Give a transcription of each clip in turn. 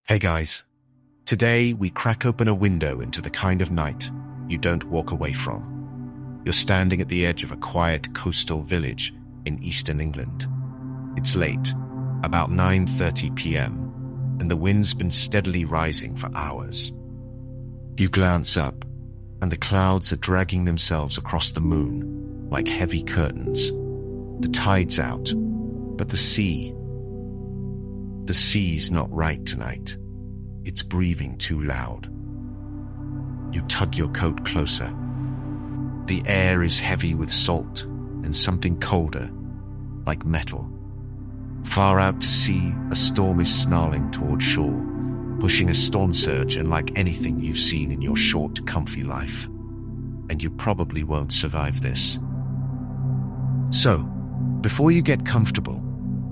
Hey guys, today we crack open a window into the kind of night you don't walk away from. You're standing at the edge of a quiet coastal village in eastern England. It's late, about 9:30 p.m., and the wind's been steadily rising for hours. You glance up, and the clouds are dragging themselves across the moon like heavy curtains. The tide's out, but the sea's not right tonight. It's breathing too loud. You tug your coat closer. The air is heavy with salt and something colder, like metal. Far out to sea, a storm is snarling toward shore, pushing a storm surge unlike anything you've seen in your short, comfy life. And you probably won't survive this. So, before you get comfortable,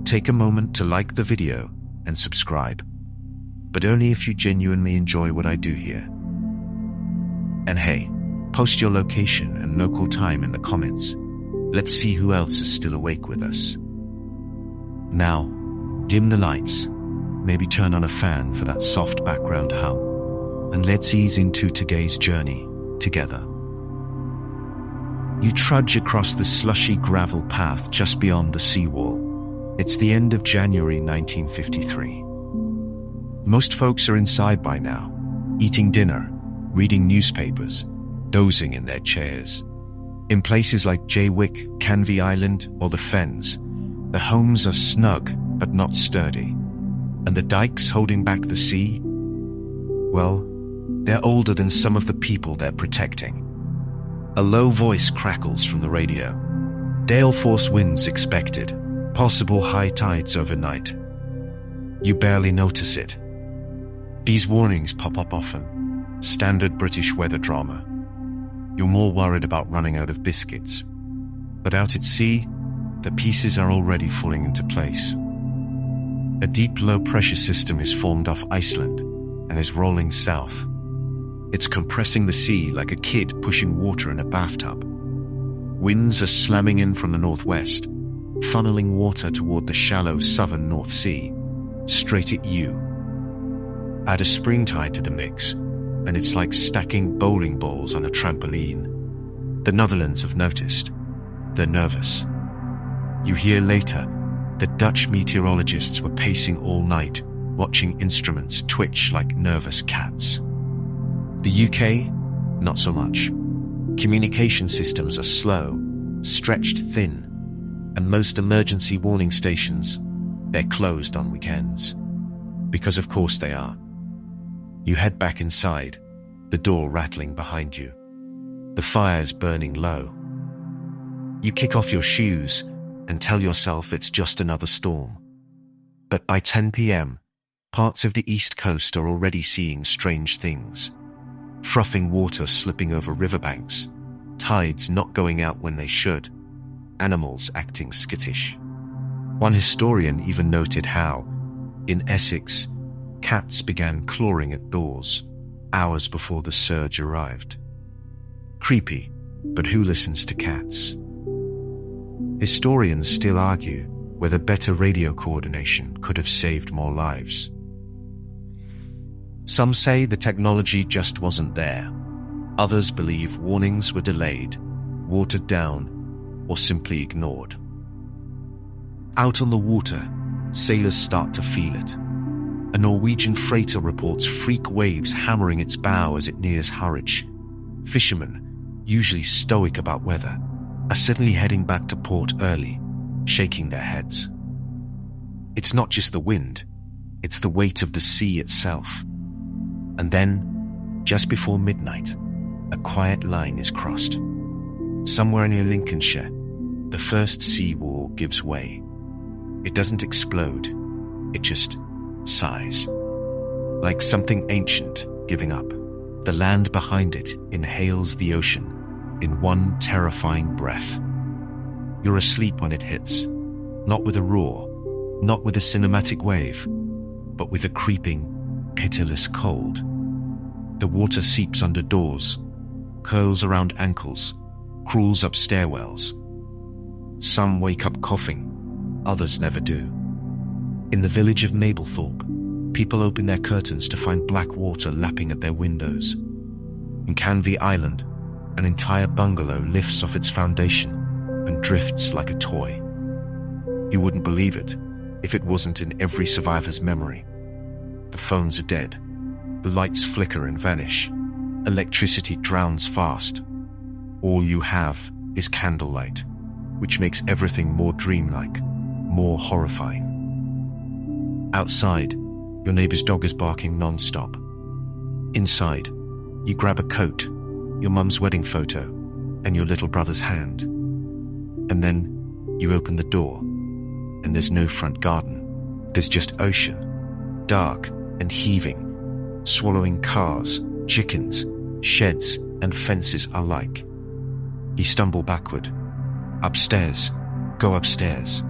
take a moment to like the video and subscribe, but only if you genuinely enjoy what I do here. And hey, post your location and local time in the comments. Let's see who else is still awake with us. Now, dim the lights, maybe turn on a fan for that soft background hum, and let's ease into today's journey together. You trudge across the slushy gravel path just beyond the seawall. It's the end of January 1953. Most folks are inside by now, eating dinner, reading newspapers, dozing in their chairs. In places like Jaywick, Canvey Island, or the Fens, the homes are snug but not sturdy, and the dikes holding back the sea, well, they're older than some of the people they're protecting. A low voice crackles from the radio. Gale force winds expected. Possible high tides overnight. You barely notice it. These warnings pop up often. Standard British weather drama. You're more worried about running out of biscuits. But out at sea, the pieces are already falling into place. A deep low-pressure system is formed off Iceland and is rolling south. It's compressing the sea like a kid pushing water in a bathtub. Winds are slamming in from the northwest, funneling water toward the shallow southern North Sea, straight at you. Add a spring tide to the mix, and it's like stacking bowling balls on a trampoline. The Netherlands have noticed. They're nervous. You hear later that Dutch meteorologists were pacing all night, watching instruments twitch like nervous cats. The UK, not so much. Communication systems are slow, stretched thin, and most emergency warning stations, they're closed on weekends. Because of course they are. You head back inside, the door rattling behind you. The fire's burning low. You kick off your shoes and tell yourself it's just another storm. But by 10 p.m., parts of the East Coast are already seeing strange things. Frothing water slipping over riverbanks, tides not going out when they should, animals acting skittish. One historian even noted how, in Essex, cats began clawing at doors hours before the surge arrived. Creepy, but who listens to cats? Historians still argue whether better radio coordination could have saved more lives. Some say the technology just wasn't there. Others believe warnings were delayed, watered down, or simply ignored. Out on the water, sailors start to feel it. A Norwegian freighter reports freak waves hammering its bow as it nears Harwich. Fishermen, usually stoic about weather, are suddenly heading back to port early, shaking their heads. It's not just the wind, it's the weight of the sea itself. And then, just before midnight, a quiet line is crossed. Somewhere near Lincolnshire, the first sea wall gives way. It doesn't explode, it just sighs. Like something ancient giving up. The land behind it inhales the ocean in one terrifying breath. You're asleep when it hits, not with a roar, not with a cinematic wave, but with a creeping, pitiless cold. The water seeps under doors, curls around ankles, crawls up stairwells. Some wake up coughing, others never do. In the village of Mablethorpe, People open their curtains to find black water lapping at their windows. In Canvey Island, an entire bungalow lifts off its foundation and drifts like a toy. You wouldn't believe it if it wasn't in every survivor's memory. The phones are dead. The lights flicker and vanish. Electricity drowns fast. All you have is candlelight, which makes everything more dreamlike, more horrifying. Outside, your neighbor's dog is barking non-stop. Inside, you grab a coat, your mum's wedding photo, and your little brother's hand. And then you open the door, and there's no front garden. There's just ocean, dark and heaving, swallowing cars, chickens, sheds, and fences alike. You stumble backward. Upstairs. Go upstairs.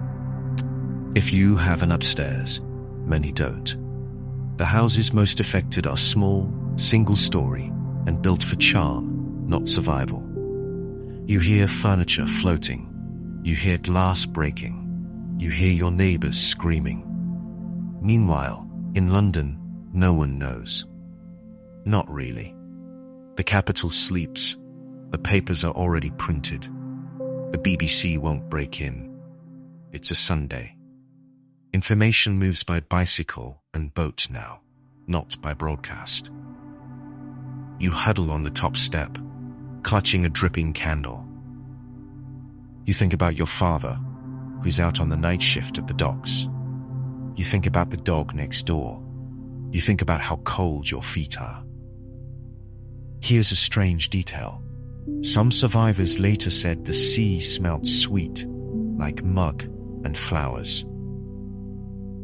If you have an upstairs, many don't. The houses most affected are small, single-story, and built for charm, not survival. You hear furniture floating. You hear glass breaking. You hear your neighbors screaming. Meanwhile, in London, no one knows. Not really. The capital sleeps. The papers are already printed. The BBC won't break in. It's a Sunday. Information moves by bicycle and boat now, not by broadcast. You huddle on the top step, clutching a dripping candle. You think about your father, who's out on the night shift at the docks. You think about the dog next door. You think about how cold your feet are. Here's a strange detail. Some survivors later said the sea smelled sweet, like mud and flowers.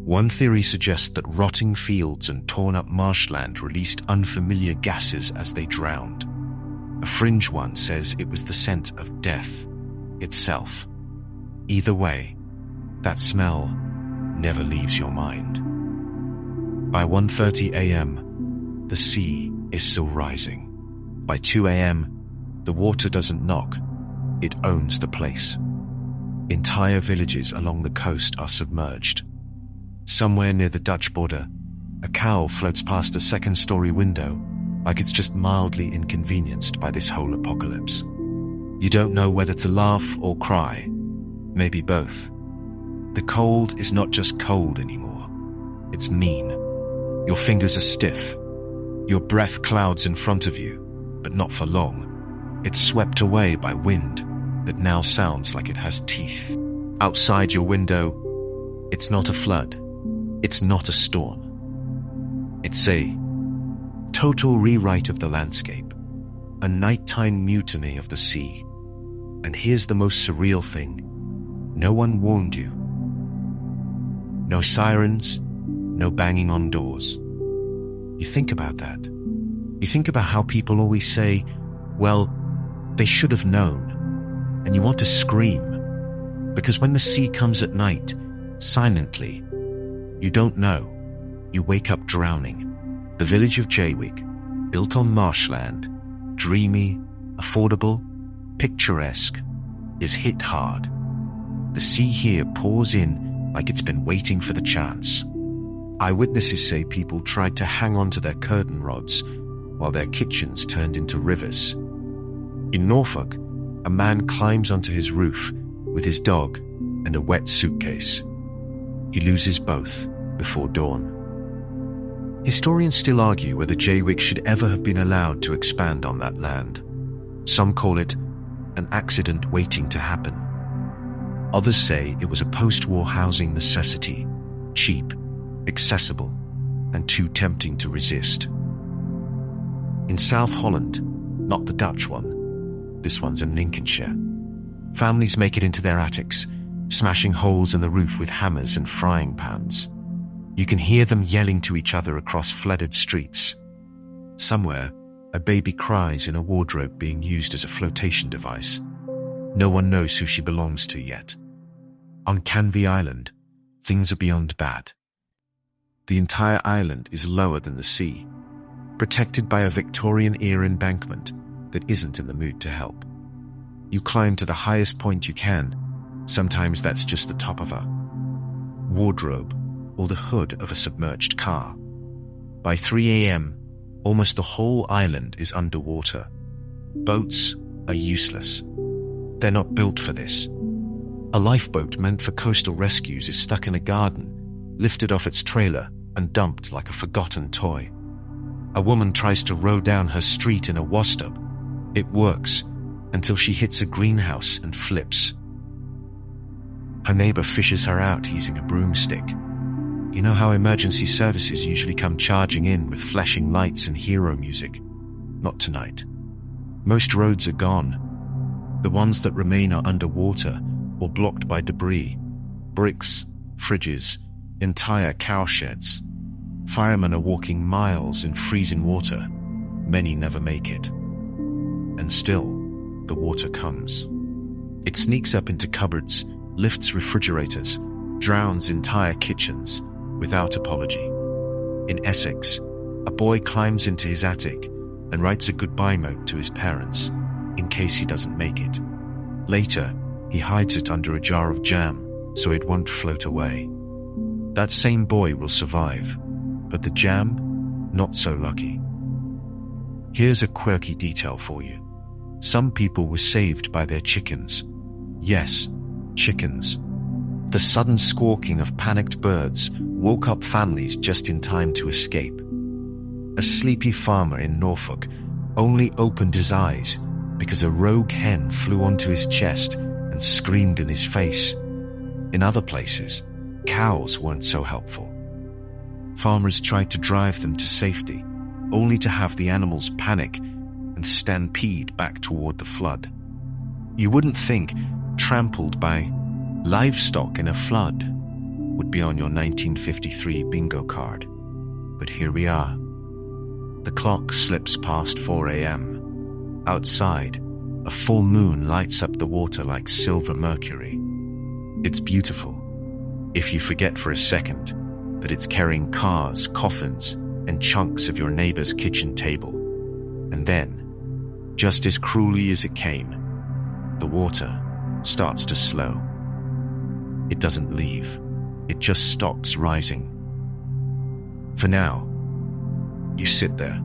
One theory suggests that rotting fields and torn-up marshland released unfamiliar gases as they drowned. A fringe one says it was the scent of death itself. Either way, that smell never leaves your mind. By 1:30 a.m., the sea is still rising. By 2 a.m., the water doesn't knock, it owns the place. Entire villages along the coast are submerged. Somewhere near the Dutch border, a cow floats past a second-story window like it's just mildly inconvenienced by this whole apocalypse. You don't know whether to laugh or cry, maybe both. The cold is not just cold anymore, it's mean. Your fingers are stiff. Your breath clouds in front of you, but not for long. It's swept away by wind that now sounds like it has teeth. Outside your window, it's not a flood. It's not a storm. It's a total rewrite of the landscape, a nighttime mutiny of the sea. And here's the most surreal thing. No one warned you. No sirens, no banging on doors. You think about that. You think about how people always say, well, they should have known. And you want to scream. Because when the sea comes at night, silently, you don't know. You wake up drowning. The village of Jaywick, built on marshland, dreamy, affordable, picturesque, is hit hard. The sea here pours in like it's been waiting for the chance. Eyewitnesses say people tried to hang on to their curtain rods while their kitchens turned into rivers. In Norfolk, a man climbs onto his roof with his dog and a wet suitcase. He loses both before dawn. Historians still argue whether Jaywick should ever have been allowed to expand on that land. Some call it an accident waiting to happen. Others say it was a post-war housing necessity, cheap, accessible, and too tempting to resist. In South Holland, not the Dutch one, this one's in Lincolnshire, families make it into their attics, smashing holes in the roof with hammers and frying pans. You can hear them yelling to each other across flooded streets. Somewhere, a baby cries in a wardrobe being used as a flotation device. No one knows who she belongs to yet. On Canvey Island, things are beyond bad. The entire island is lower than the sea, protected by a Victorian-era embankment that isn't in the mood to help. You climb to the highest point you can. Sometimes that's just the top of a wardrobe or the hood of a submerged car. By 3 a.m., almost the whole island is underwater. Boats are useless. They're not built for this. A lifeboat meant for coastal rescues is stuck in a garden, lifted off its trailer and dumped like a forgotten toy. A woman tries to row down her street in a washtub. It works until she hits a greenhouse and flips. Her neighbor fishes her out using a broomstick. You know how emergency services usually come charging in with flashing lights and hero music? Not tonight. Most roads are gone. The ones that remain are underwater or blocked by debris, bricks, fridges, entire cowsheds. Firemen are walking miles in freezing water. Many never make it. And still, the water comes. It sneaks up into cupboards, lifts refrigerators, drowns entire kitchens, without apology. In Essex, a boy climbs into his attic and writes a goodbye note to his parents in case he doesn't make it. Later, he hides it under a jar of jam so it won't float away. That same boy will survive, but the jam, not so lucky. Here's a quirky detail for you. Some people were saved by their chickens. Yes, chickens. The sudden squawking of panicked birds woke up families just in time to escape. A sleepy farmer in Norfolk only opened his eyes because a rogue hen flew onto his chest and screamed in his face. In other places, cows weren't so helpful. Farmers tried to drive them to safety, only to have the animals panic and stampede back toward the flood. You wouldn't think trampled by livestock in a flood would be on your 1953 bingo card. But here we are. The clock slips past 4 a.m. Outside, a full moon lights up the water like silver mercury. It's beautiful, if you forget for a second that it's carrying cars, coffins, and chunks of your neighbor's kitchen table. And then, just as cruelly as it came, the water starts to slow. It doesn't leave. It just stops rising. For now, you sit there,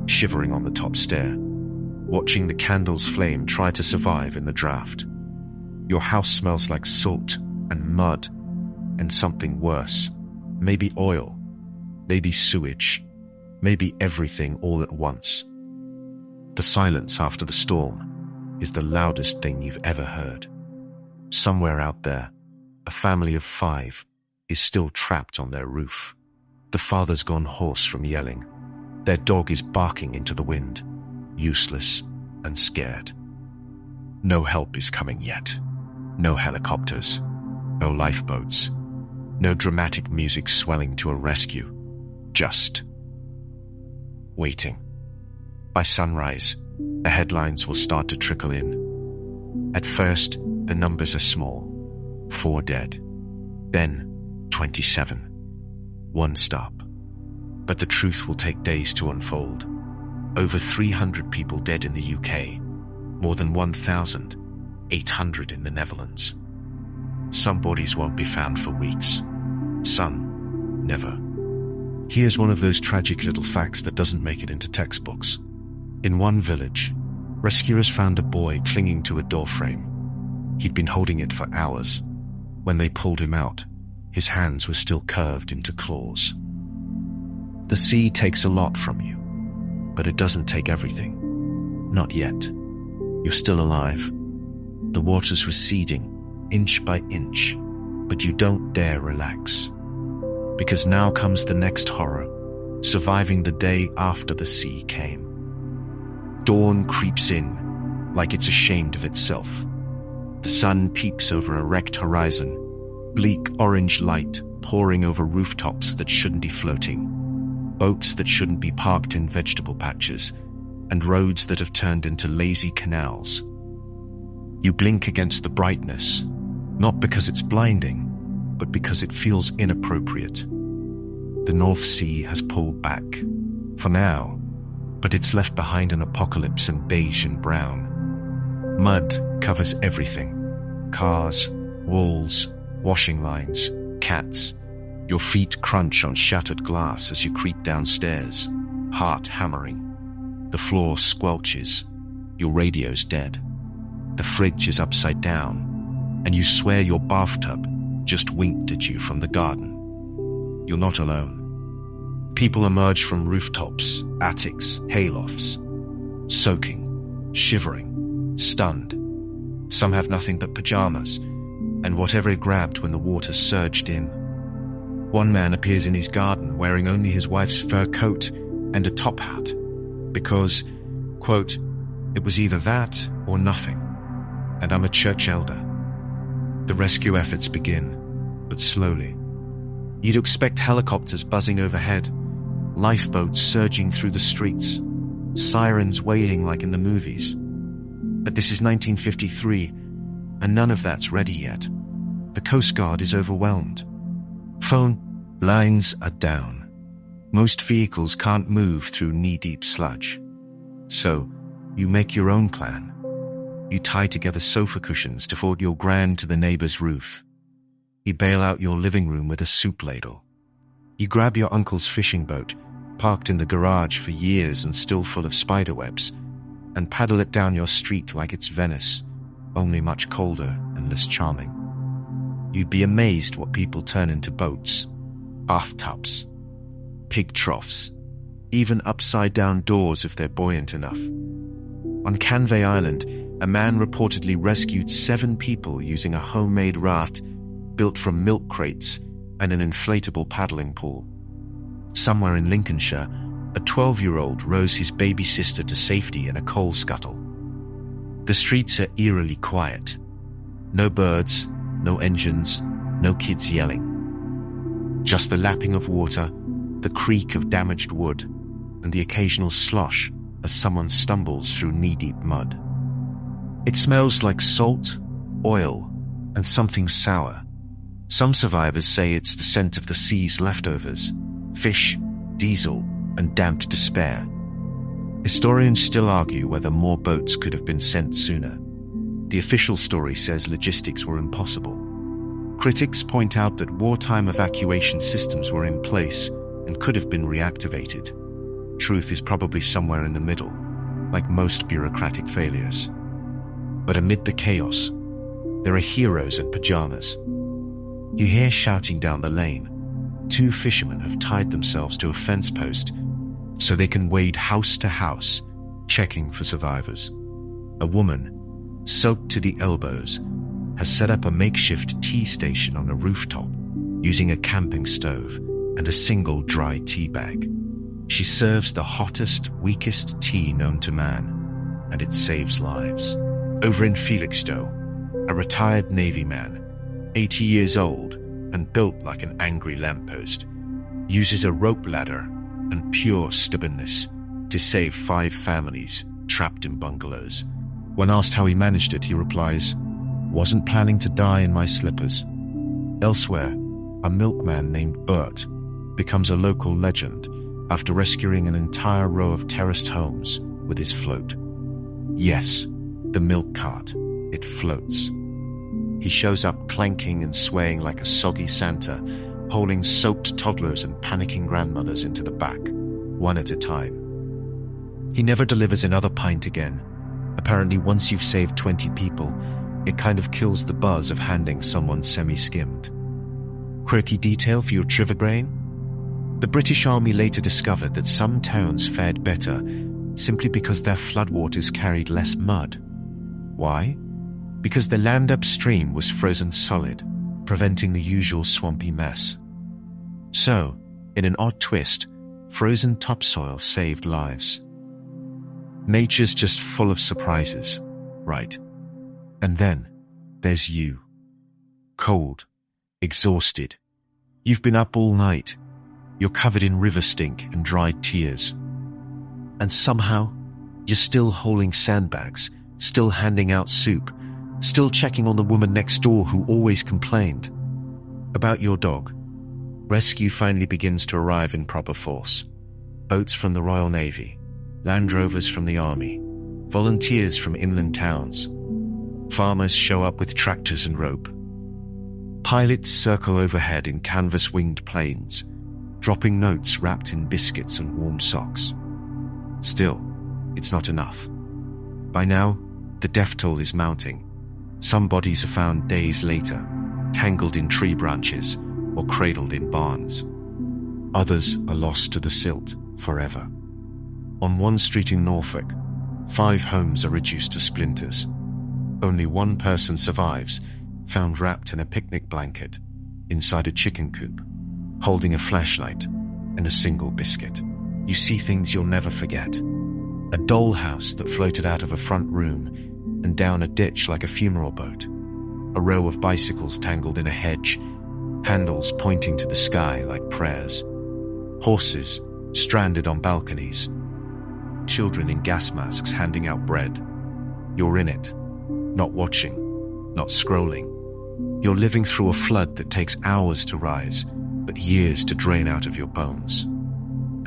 shivering on the top stair, watching the candle's flame try to survive in the draft. Your house smells like salt and mud and something worse. Maybe oil, maybe sewage, maybe everything all at once. The silence after the storm is the loudest thing you've ever heard. Somewhere out there, a family of 5 is still trapped on their roof. The father's gone hoarse from yelling. Their dog is barking into the wind, useless and scared. No help is coming yet. No helicopters, no lifeboats, no dramatic music swelling to a rescue. Just waiting. By sunrise, the headlines will start to trickle in. At first, the numbers are small. 4 dead. Then 27. 1 stop. But the truth will take days to unfold. Over 300 people dead in the UK. More than 1,800 in the Netherlands. Some bodies won't be found for weeks. Some, never. Here's one of those tragic little facts that doesn't make it into textbooks. In one village, rescuers found a boy clinging to a doorframe. He'd been holding it for hours. When they pulled him out, his hands were still curved into claws. The sea takes a lot from you, but it doesn't take everything. Not yet. You're still alive. The water's receding, inch by inch, but you don't dare relax. Because now comes the next horror, surviving the day after the sea came. Dawn creeps in, like it's ashamed of itself. The sun peeks over a wrecked horizon, bleak orange light pouring over rooftops that shouldn't be floating, boats that shouldn't be parked in vegetable patches, and roads that have turned into lazy canals. You blink against the brightness, not because it's blinding, but because it feels inappropriate. The North Sea has pulled back, for now, but it's left behind an apocalypse in beige and brown. Mud covers everything. Cars, walls, washing lines, cats, Your feet crunch on shattered glass as you creep downstairs, heart hammering. The floor squelches. Your radio's dead. The fridge is upside down, and you swear your bathtub just winked at you from the garden. You're not alone. People emerge from rooftops, attics, haylofts, soaking, shivering, stunned. Some have nothing but pajamas, and whatever he grabbed when the water surged in. One man appears in his garden wearing only his wife's fur coat and a top hat, because, quote, it was either that or nothing, and I'm a church elder. The rescue efforts begin, but slowly. You'd expect helicopters buzzing overhead, lifeboats surging through the streets, sirens wailing like in the movies. But this is 1953, and none of that's ready yet. The Coast Guard is overwhelmed. Phone lines are down. Most vehicles can't move through knee-deep sludge. So, you make your own plan. You tie together sofa cushions to ford your gran to the neighbor's roof. You bail out your living room with a soup ladle. You grab your uncle's fishing boat, parked in the garage for years and still full of spiderwebs, and paddle it down your street like it's Venice, only much colder and less charming. You'd be amazed what people turn into boats, bathtubs, pig troughs, even upside-down doors if they're buoyant enough. On Canvey Island, a man reportedly rescued 7 people using a homemade raft built from milk crates and an inflatable paddling pool. Somewhere in Lincolnshire, a 12-year-old rows his baby sister to safety in a coal scuttle. The streets are eerily quiet. No birds, no engines, no kids yelling. Just the lapping of water, the creak of damaged wood, and the occasional slosh as someone stumbles through knee-deep mud. It smells like salt, oil, and something sour. Some survivors say it's the scent of the sea's leftovers, fish, diesel, and damp despair. Historians still argue whether more boats could have been sent sooner. The official story says logistics were impossible. Critics point out that wartime evacuation systems were in place and could have been reactivated. Truth is probably somewhere in the middle, like most bureaucratic failures. But amid the chaos, there are heroes in pajamas. You hear shouting down the lane. 2 fishermen have tied themselves to a fence post so they can wade house to house, checking for survivors. A woman, soaked to the elbows, has set up a makeshift tea station on a rooftop using a camping stove and a single dry tea bag. She serves the hottest, weakest tea known to man, and it saves lives. Over in Felixstowe, a retired Navy man, 80 years old and built like an angry lamppost, uses a rope ladder and pure stubbornness to save 5 families trapped in bungalows. When asked how he managed it, he replies, "Wasn't planning to die in my slippers." Elsewhere, a milkman named Bert becomes a local legend after rescuing an entire row of terraced homes with his float. Yes, the milk cart. It floats. He shows up clanking and swaying like a soggy Santa, hauling soaked toddlers and panicking grandmothers into the back, one at a time. He never delivers another pint again. Apparently, once you've saved 20 people, it kind of kills the buzz of handing someone semi-skimmed. Quirky detail for your trivia grain? The British Army later discovered that some towns fared better simply because their floodwaters carried less mud. Why? Because the land upstream was frozen solid, preventing the usual swampy mess. So, in an odd twist, frozen topsoil saved lives. Nature's just full of surprises, right? And then, there's you. Cold, exhausted. You've been up all night. You're covered in river stink and dried tears. And somehow, you're still hauling sandbags, still handing out soup, still checking on the woman next door who always complained. About your dog. Rescue finally begins to arrive in proper force. Boats from the Royal Navy, Land Rovers from the Army, volunteers from inland towns. Farmers show up with tractors and rope. Pilots circle overhead in canvas-winged planes, dropping notes wrapped in biscuits and warm socks. Still, it's not enough. By now, the death toll is mounting. Some bodies are found days later, tangled in tree branches or cradled in barns. Others are lost to the silt forever. On one street in Norfolk, 5 homes are reduced to splinters. Only one person survives, found wrapped in a picnic blanket inside a chicken coop, holding a flashlight and a single biscuit. You see things you'll never forget. A dollhouse that floated out of a front room and down a ditch like a funeral boat. A row of bicycles tangled in a hedge, handles pointing to the sky like prayers. Horses stranded on balconies. Children in gas masks handing out bread. You're in it, not watching, not scrolling. You're living through a flood that takes hours to rise, but years to drain out of your bones.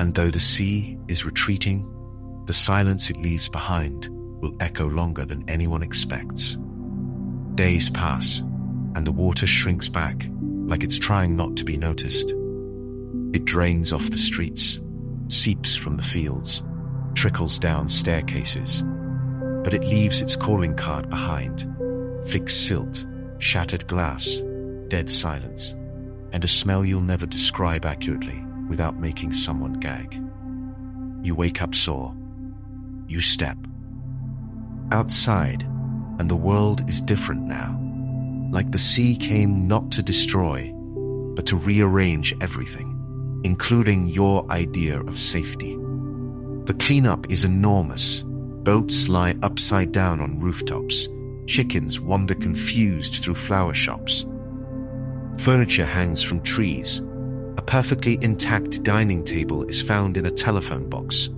And though the sea is retreating, the silence it leaves behind will echo longer than anyone expects. Days pass, and the water shrinks back like it's trying not to be noticed. It drains off the streets, seeps from the fields, trickles down staircases, but it leaves its calling card behind. Fixed silt, shattered glass, dead silence, and a smell you'll never describe accurately without making someone gag. You wake up sore. You step outside, and the world is different now. Like the sea came not to destroy, but to rearrange everything, including your idea of safety. The cleanup is enormous. Boats lie upside down on rooftops. Chickens wander confused through flower shops. Furniture hangs from trees. A perfectly intact dining table is found in a telephone box.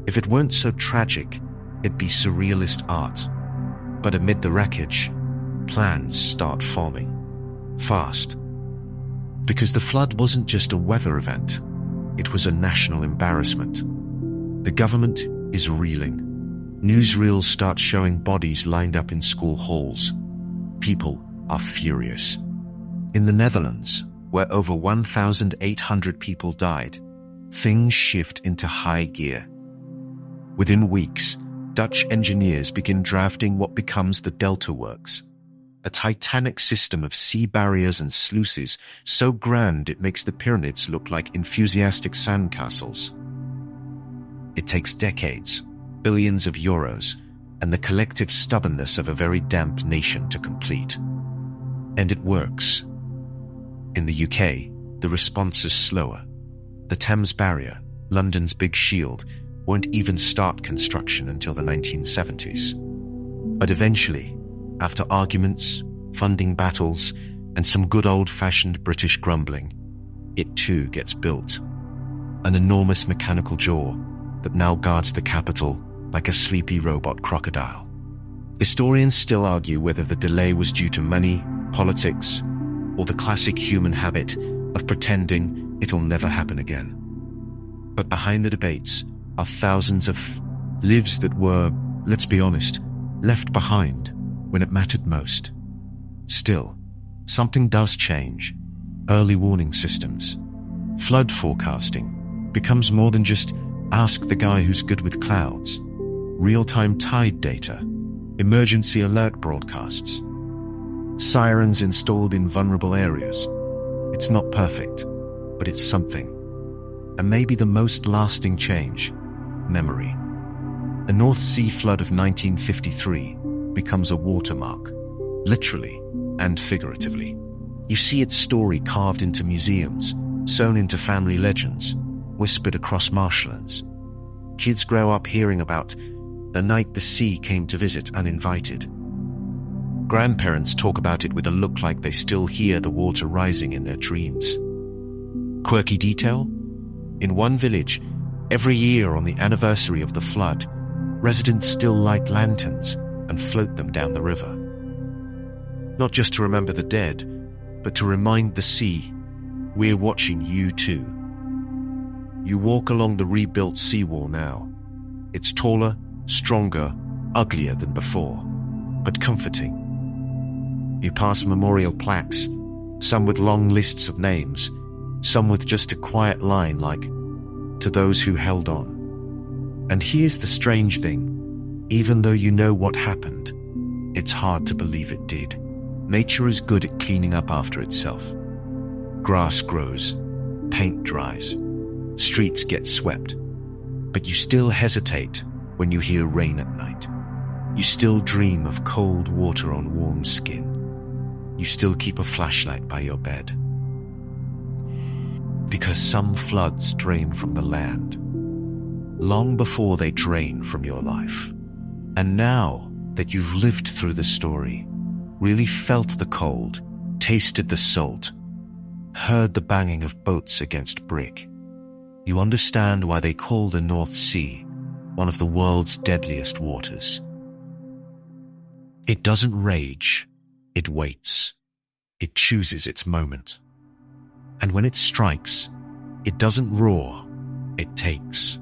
If it weren't so tragic, it'd be surrealist art. But amid the wreckage, plans start forming. Fast. Because the flood wasn't just a weather event. It was a national embarrassment. The government is reeling. Newsreels start showing bodies lined up in school halls. People are furious. In the Netherlands, where over 1,800 people died, things shift into high gear. Within weeks, Dutch engineers begin drafting what becomes the Delta Works, a titanic system of sea barriers and sluices so grand it makes the pyramids look like enthusiastic sandcastles. It takes decades, billions of euros, and the collective stubbornness of a very damp nation to complete. And it works. In the UK, the response is slower. The Thames Barrier, London's big shield, won't even start construction until the 1970s. But eventually, after arguments, funding battles, and some good old-fashioned British grumbling, it too gets built. An enormous mechanical jaw that now guards the capital like a sleepy robot crocodile. Historians still argue whether the delay was due to money, politics, or the classic human habit of pretending it'll never happen again. But behind the debates are thousands of lives that were, let's be honest, left behind when it mattered most. Still, something does change. Early warning systems. Flood forecasting becomes more than just ask the guy who's good with clouds. Real-time tide data, emergency alert broadcasts, sirens installed in vulnerable areas. It's not perfect, but it's something. And maybe the most lasting change, memory. The North Sea flood of 1953 becomes a watermark, literally and figuratively. You see its story carved into museums, sewn into family legends, whispered across marshlands. Kids grow up hearing about the night the sea came to visit uninvited. Grandparents talk about it with a look like they still hear the water rising in their dreams. Quirky detail? In one village, every year on the anniversary of the flood, residents still light lanterns and float them down the river. Not just to remember the dead, but to remind the sea, we're watching you too. You walk along the rebuilt seawall now. It's taller, stronger, uglier than before, but comforting. You pass memorial plaques, Some with long lists of names, some with just a quiet line like, "To those who held on." And here's the strange thing. Even though you know what happened, it's hard to believe it did. Nature is good at cleaning up after itself. Grass grows, paint dries, streets get swept, but you still hesitate when you hear rain at night. You still dream of cold water on warm skin. You still keep a flashlight by your bed. Because some floods drain from the land, long before they drain from your life. And now that you've lived through the story, really felt the cold, tasted the salt, heard the banging of boats against brick, you understand why they call the North Sea one of the world's deadliest waters. It doesn't rage, it waits. It chooses its moment. And when it strikes, it doesn't roar, it takes.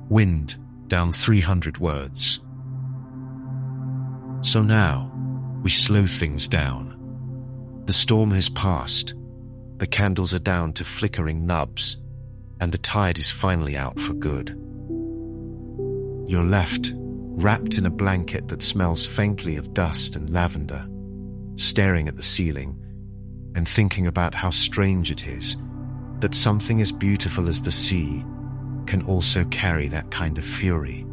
Wind down 300 words. So now, we slow things down. The storm has passed, the candles are down to flickering nubs, and the tide is finally out for good. You're left, wrapped in a blanket that smells faintly of dust and lavender, staring at the ceiling and thinking about how strange it is that something as beautiful as the sea can also carry that kind of fury.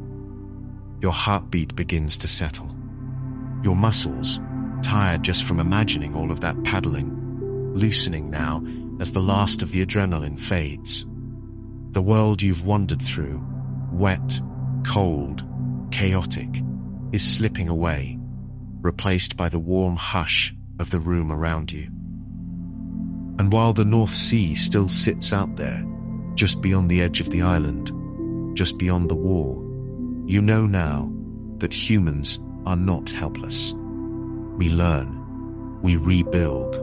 Your heartbeat begins to settle. Your muscles, tired just from imagining all of that paddling, loosening now as the last of the adrenaline fades. The world you've wandered through, wet, cold, chaotic, is slipping away, replaced by the warm hush of the room around you. And while the North Sea still sits out there, just beyond the edge of the island, just beyond the wall, you know now that humans are not helpless. We learn, we rebuild.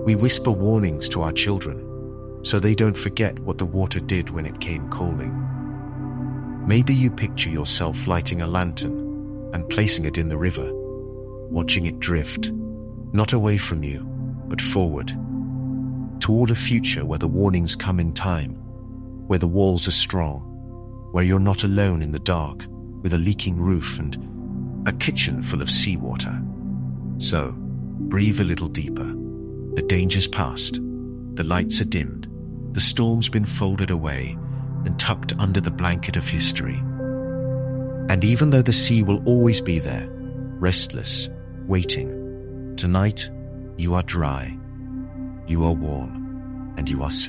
We whisper warnings to our children so they don't forget what the water did when it came calling. Maybe you picture yourself lighting a lantern and placing it in the river, watching it drift, not away from you, but forward, toward a future where the warnings come in time, where the walls are strong, where you're not alone in the dark with a leaking roof and a kitchen full of seawater. So, breathe a little deeper. The danger's past, the lights are dimmed, the storm's been folded away and tucked under the blanket of history. And even though the sea will always be there, restless, waiting, tonight you are dry, you are warm, and you are safe.